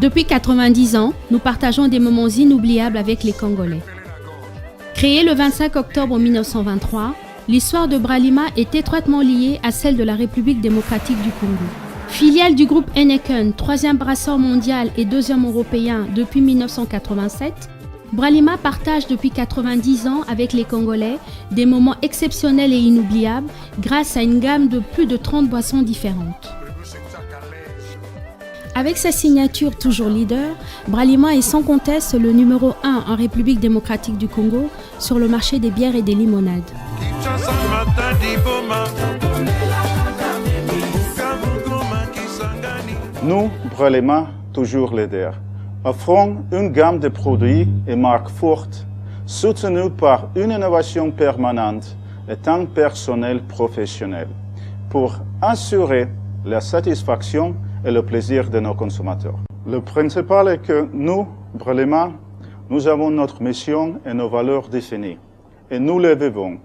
Depuis 90 ans, nous partageons des moments inoubliables avec les Congolais. Créée le 25 octobre 1923, l'histoire de Bralima est étroitement liée à celle de la République démocratique du Congo. Filiale du groupe Heineken, troisième brasseur mondial et deuxième européen depuis 1987, Bralima partage depuis 90 ans avec les Congolais des moments exceptionnels et inoubliables grâce à une gamme de plus de 30 boissons différentes. Avec sa signature toujours leader, Bralima est sans conteste le numéro 1 en République démocratique du Congo sur le marché des bières et des limonades. Nous, Bralima, toujours leader, offrons une gamme de produits et marques fortes, soutenues par une innovation permanente et un personnel professionnel, pour assurer la satisfaction et le plaisir de nos consommateurs. Le principal est que nous, Bralima, nous avons notre mission et nos valeurs définies, et nous les vivons.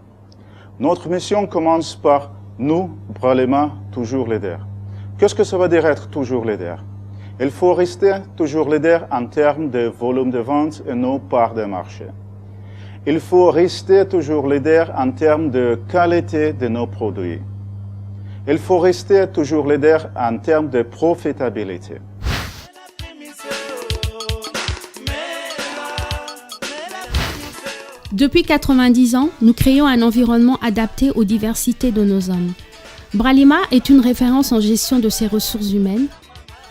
Notre mission commence par nous, Bralima, toujours leader. Qu'est-ce que ça veut dire être toujours leader? Il faut rester toujours leader en termes de volume de vente et non part de marché. Il faut rester toujours leader en termes de qualité de nos produits. Il faut rester toujours leader en termes de profitabilité. Depuis 90 ans, nous créons un environnement adapté aux diversités de nos hommes. Bralima est une référence en gestion de ses ressources humaines.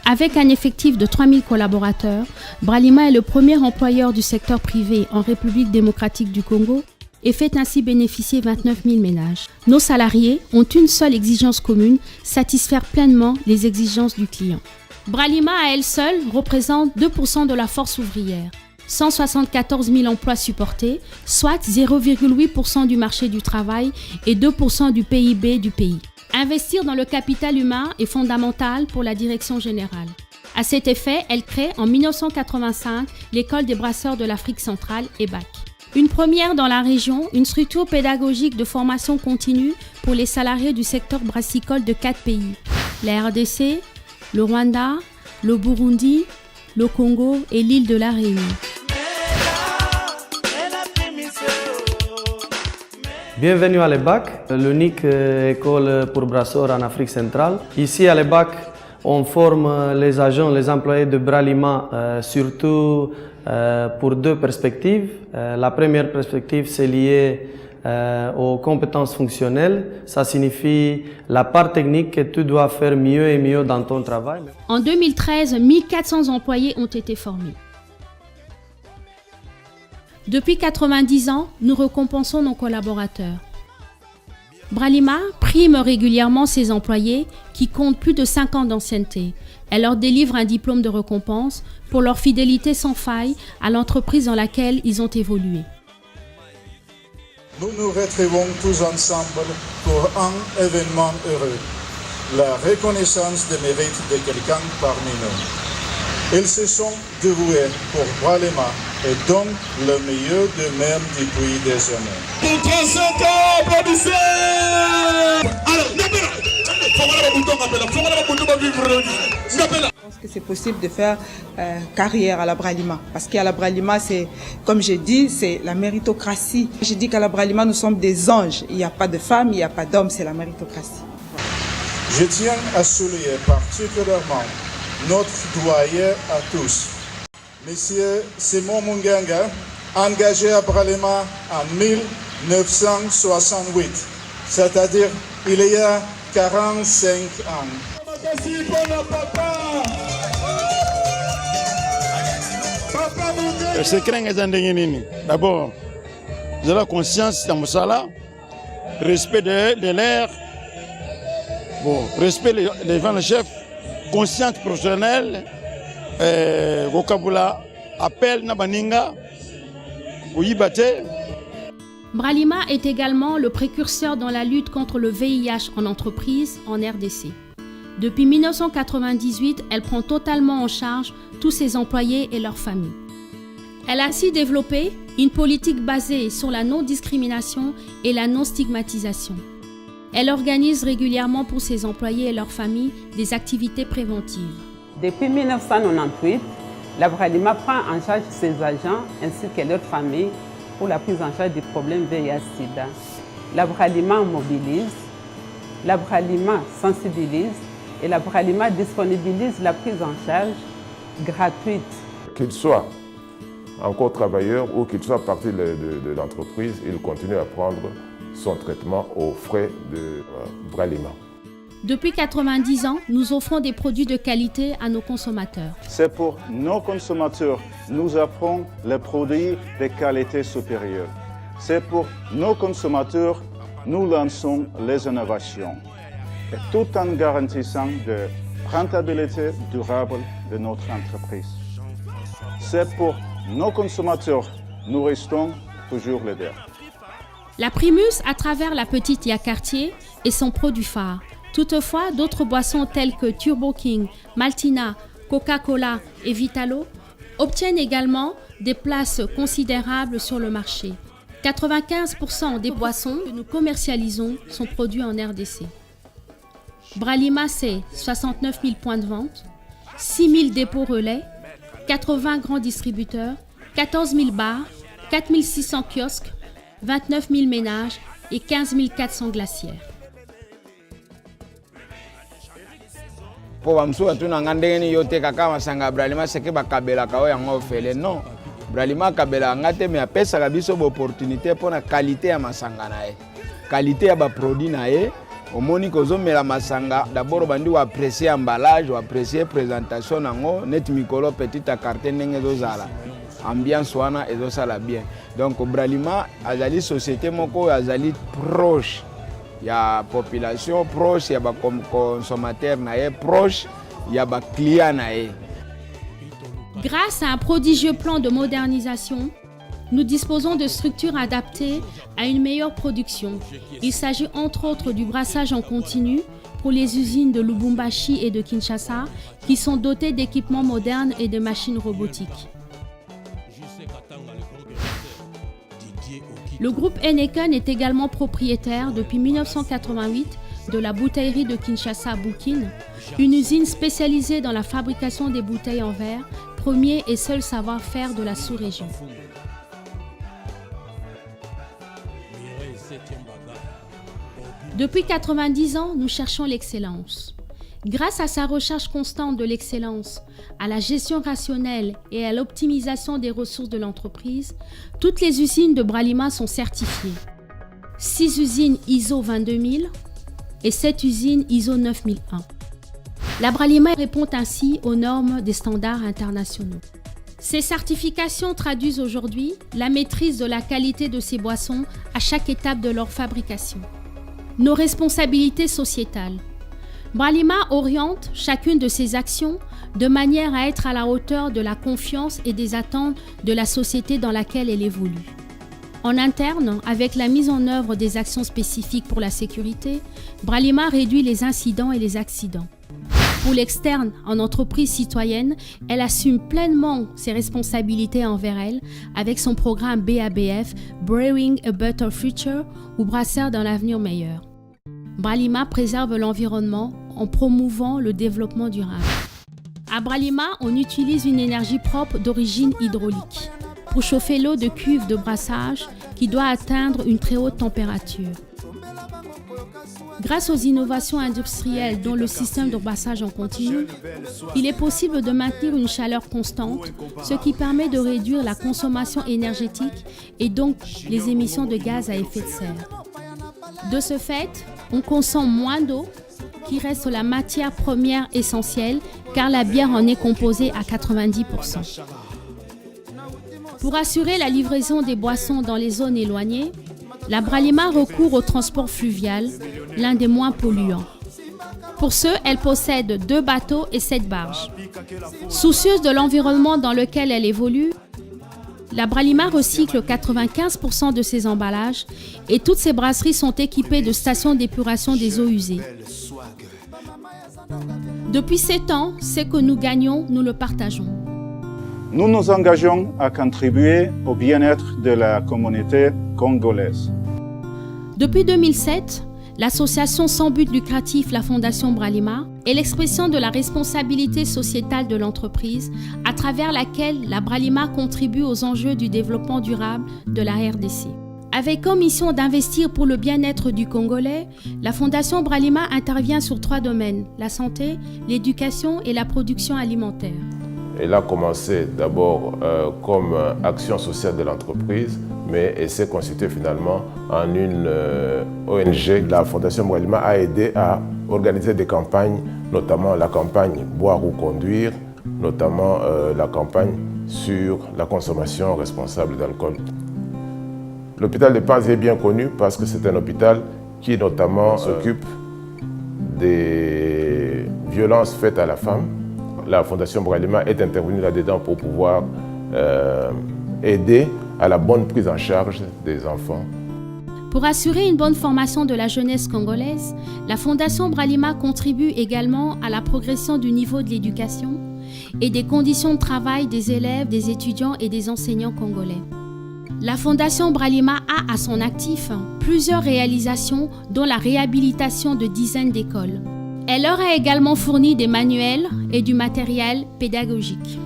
Avec un effectif de 3000 collaborateurs, Bralima est le premier employeur du secteur privé en République démocratique du Congo et fait ainsi bénéficier 29 000 ménages. Nos salariés ont une seule exigence commune, satisfaire pleinement les exigences du client. Bralima à elle seule représente 2% de la force ouvrière, 174 000 emplois supportés, soit 0,8% du marché du travail et 2% du PIB du pays. Investir dans le capital humain est fondamental pour la direction générale. À cet effet, elle crée en 1985 l'École des brasseurs de l'Afrique centrale, EBAC. Une première dans la région, une structure pédagogique de formation continue pour les salariés du secteur brassicole de 4 pays. La RDC, le Rwanda, le Burundi, le Congo et l'île de la Réunion. Bienvenue à l'EBAC, l'unique école pour brasseurs en Afrique centrale. Ici à l'EBAC, on forme les agents, les employés de Bralima, surtout pour deux perspectives. La première perspective, c'est lié aux compétences fonctionnelles. Ça signifie la part technique que tu dois faire mieux et mieux dans ton travail. En 2013, 1400 employés ont été formés. Depuis 90 ans, nous récompensons nos collaborateurs. Bralima prime régulièrement ses employés qui comptent plus de 5 ans d'ancienneté. Elle leur délivre un diplôme de récompense pour leur fidélité sans faille à l'entreprise dans laquelle ils ont évolué. Nous nous retrouvons tous ensemble pour un événement heureux, la reconnaissance des mérites de quelqu'un parmi nous. Ils se sont dévoués pour Bralima et donnent le meilleur d'eux-mêmes depuis des années. Je pense que c'est possible de faire carrière à la Bralima. Parce qu'à la Bralima, c'est, comme j'ai dit, c'est la méritocratie. J'ai dit qu'à la Bralima, nous sommes des anges. Il n'y a pas de femmes, il n'y a pas d'hommes, c'est la méritocratie. Je tiens à souligner particulièrement notre doyen à tous, Monsieur Simon Munganga, engagé à Bralima en 1968, c'est-à-dire il y a 45 ans. Le secret est d'abord de la conscience dans Moussala, respect de l'air, respect devant le chef, conscience professionnelle, vocabulaire, appel Nabaninga, Ouyibate. Bralima est également le précurseur dans la lutte contre le VIH en entreprise en RDC. Depuis 1998, elle prend totalement en charge tous ses employés et leurs familles. Elle a ainsi développé une politique basée sur la non-discrimination et la non-stigmatisation. Elle organise régulièrement pour ses employés et leurs familles des activités préventives. Depuis 1998, La Bralima prend en charge ses agents ainsi que leurs familles pour la prise en charge des problèmes VIH-Sida. La Bralima mobilise, la Bralima sensibilise et la Bralima disponibilise la prise en charge gratuite. Qu'il soit encore travailleur ou qu'il soit parti de l'entreprise, il continue à prendre son traitement aux frais de Bralima. Depuis 90 ans, nous offrons des produits de qualité à nos consommateurs. C'est pour nos consommateurs, nous offrons les produits de qualité supérieure. C'est pour nos consommateurs, nous lançons les innovations. Et tout en garantissant la rentabilité durable de notre entreprise. C'est pour nos consommateurs, nous restons toujours leaders. La Primus, à travers la petite Yacartier, est son produit phare. Toutefois, d'autres boissons telles que Turbo King, Maltina, Coca-Cola et Vitalo obtiennent également des places considérables sur le marché. 95% des boissons que nous commercialisons sont produits en RDC. Bralima, c'est 69 000 points de vente, 6 000 dépôts relais, 80 grands distributeurs, 14 000 bars, 4 600 kiosques, 29 000 ménages et 15 400 glacières. Po bamsuka tunanga ndenge ni yo te kaka masanga Bralima seke bakabelaka oyo yango ofele non Bralima kabela ngate me apesaka biso opportunité mpona qualité ya masanga na ye qualité ya baproduit na ye omoni kozomela masanga d'abord bandi apprécier emballage apprécier présentation nango net mikolo petite carte ndenge ezozala ambiance wana ezosala bien donc Bralima azali société moko azali proche. Il y a la population proche, il y a les consommateurs proches, il y a les clients. Grâce à un prodigieux plan de modernisation, nous disposons de structures adaptées à une meilleure production. Il s'agit entre autres du brassage en continu pour les usines de Lubumbashi et de Kinshasa qui sont dotées d'équipements modernes et de machines robotiques. Le groupe Heineken est également propriétaire depuis 1988 de la bouteillerie de Kinshasa Bukin, une usine spécialisée dans la fabrication des bouteilles en verre, premier et seul savoir-faire de la sous-région. Depuis 90 ans, nous cherchons l'excellence. Grâce à sa recherche constante de l'excellence, à la gestion rationnelle et à l'optimisation des ressources de l'entreprise, toutes les usines de Bralima sont certifiées. 6 usines ISO 22000 et 7 usines ISO 9001. La Bralima répond ainsi aux normes des standards internationaux. Ces certifications traduisent aujourd'hui la maîtrise de la qualité de ces boissons à chaque étape de leur fabrication. Nos responsabilités sociétales. Bralima oriente chacune de ses actions de manière à être à la hauteur de la confiance et des attentes de la société dans laquelle elle évolue. En interne, avec la mise en œuvre des actions spécifiques pour la sécurité, Bralima réduit les incidents et les accidents. Pour l'externe, en entreprise citoyenne, elle assume pleinement ses responsabilités envers elle avec son programme BABF, Brewing a Better Future, ou Brasseur d'un avenir meilleur. Bralima préserve l'environnement en promouvant le développement durable. À Bralima, on utilise une énergie propre d'origine hydraulique pour chauffer l'eau de cuve de brassage qui doit atteindre une très haute température. Grâce aux innovations industrielles dont le système de brassage en continu, il est possible de maintenir une chaleur constante, ce qui permet de réduire la consommation énergétique et donc les émissions de gaz à effet de serre. De ce fait, on consomme moins d'eau, qui reste la matière première essentielle, car la bière en est composée à 90%. Pour assurer la livraison des boissons dans les zones éloignées, la Bralima recourt au transport fluvial, l'un des moins polluants. Pour ce, elle possède 2 bateaux et 7 barges. Soucieuse de l'environnement dans lequel elle évolue, la Bralima recycle 95% de ses emballages et toutes ses brasseries sont équipées de stations d'épuration des eaux usées. Depuis 7 ans, ce que nous gagnons, nous le partageons. Nous nous engageons à contribuer au bien-être de la communauté congolaise. Depuis 2007, l'association sans but lucratif La Fondation Bralima est l'expression de la responsabilité sociétale de l'entreprise à travers laquelle la Bralima contribue aux enjeux du développement durable de la RDC. Avec comme mission d'investir pour le bien-être du Congolais, la Fondation Bralima intervient sur 3 domaines, la santé, l'éducation et la production alimentaire. Elle a commencé d'abord comme action sociale de l'entreprise, mais elle s'est constituée finalement en une ONG. La Fondation Bralima a aidé à organiser des campagnes, notamment la campagne Boire ou Conduire, notamment la campagne sur la consommation responsable d'alcool. L'hôpital de Panzi est bien connu parce que c'est un hôpital qui notamment s'occupe des violences faites à la femme. La Fondation Bralima est intervenue là-dedans pour pouvoir aider à la bonne prise en charge des enfants. Pour assurer une bonne formation de la jeunesse congolaise, la Fondation Bralima contribue également à la progression du niveau de l'éducation et des conditions de travail des élèves, des étudiants et des enseignants congolais. La Fondation Bralima a à son actif plusieurs réalisations, dont la réhabilitation de dizaines d'écoles. Elle leur a également fourni des manuels et du matériel pédagogique.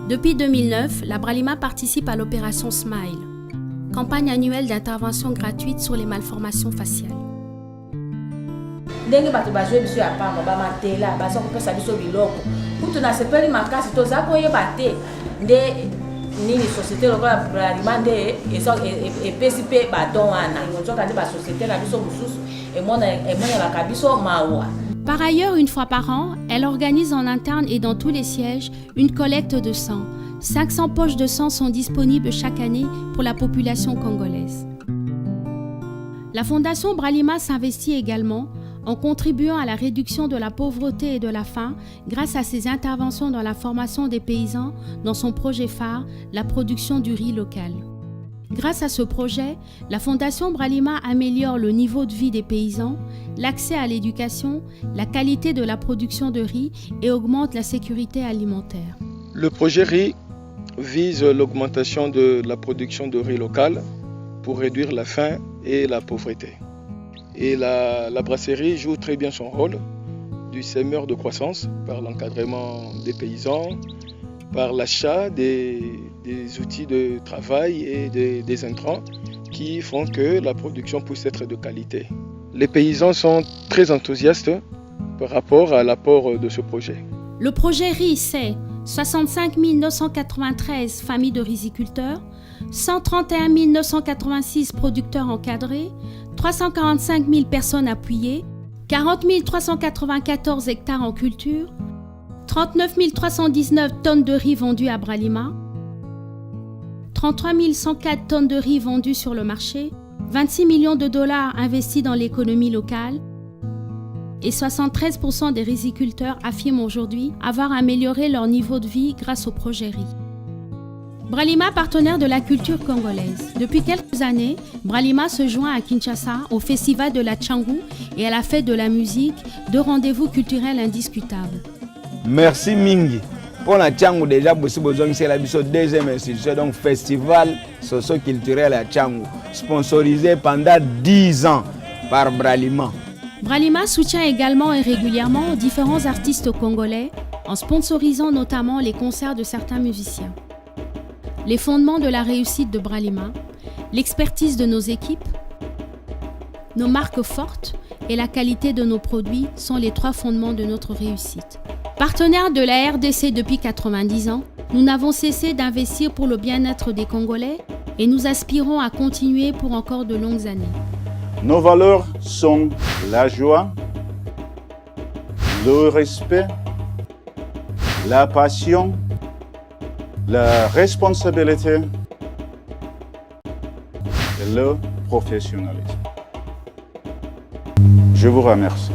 Depuis 2009, la Bralima participe à l'opération SMILE, campagne annuelle d'intervention gratuite sur les malformations faciales. Ndenge bato bazwe biso ya pamba bamatela baza kopesa biso biloko kutu na sepeli makasi toza koyeba te nde nini société lokola Bralima nde epesi mpe baton wana nzoka nde basociété na biso mosusu emonelaka biso mawa. Par ailleurs, une fois par an, elle organise en interne et dans tous les sièges une collecte de sang. 500 poches de sang sont disponibles chaque année pour la population congolaise. La Fondation Bralima s'investit également en contribuant à la réduction de la pauvreté et de la faim grâce à ses interventions dans la formation des paysans dans son projet phare, la production du riz local. Grâce à ce projet, la Fondation Bralima améliore le niveau de vie des paysans, l'accès à l'éducation, la qualité de la production de riz et augmente la sécurité alimentaire. Le projet riz vise l'augmentation de la production de riz local pour réduire la faim et la pauvreté. Et la brasserie joue très bien son rôle du semeur de croissance par l'encadrement des paysans, par l'achat des outils de travail et des intrants qui font que la production puisse être de qualité. Les paysans sont très enthousiastes par rapport à l'apport de ce projet. Le projet riz, c'est 65 993 familles de riziculteurs, 131 986 producteurs encadrés, 345 000 personnes appuyées, 40 394 hectares en culture, 39 319 tonnes de riz vendues à Bralima, 33 104 tonnes de riz vendues sur le marché, 26 millions de dollars investis dans l'économie locale et 73% des riziculteurs affirment aujourd'hui avoir amélioré leur niveau de vie grâce au projet riz. Bralima, partenaire de la culture congolaise. Depuis quelques années, Bralima se joint à Kinshasa au festival de la Tchangou et à la fête de la musique, deux rendez-vous culturels indiscutables. Merci Mingi. Pour la Tchangou, déjà, c'est la deuxième institution, donc festival socio-culturel à Tchangou, sponsorisé pendant 10 ans par Bralima. Bralima soutient également et régulièrement différents artistes congolais en sponsorisant notamment les concerts de certains musiciens. Les fondements de la réussite de Bralima, l'expertise de nos équipes, nos marques fortes et la qualité de nos produits sont les 3 fondements de notre réussite. Partenaire de la RDC depuis 90 ans, nous n'avons cessé d'investir pour le bien-être des Congolais et nous aspirons à continuer pour encore de longues années. Nos valeurs sont la joie, le respect, la passion, la responsabilité et le professionnalisme. Je vous remercie.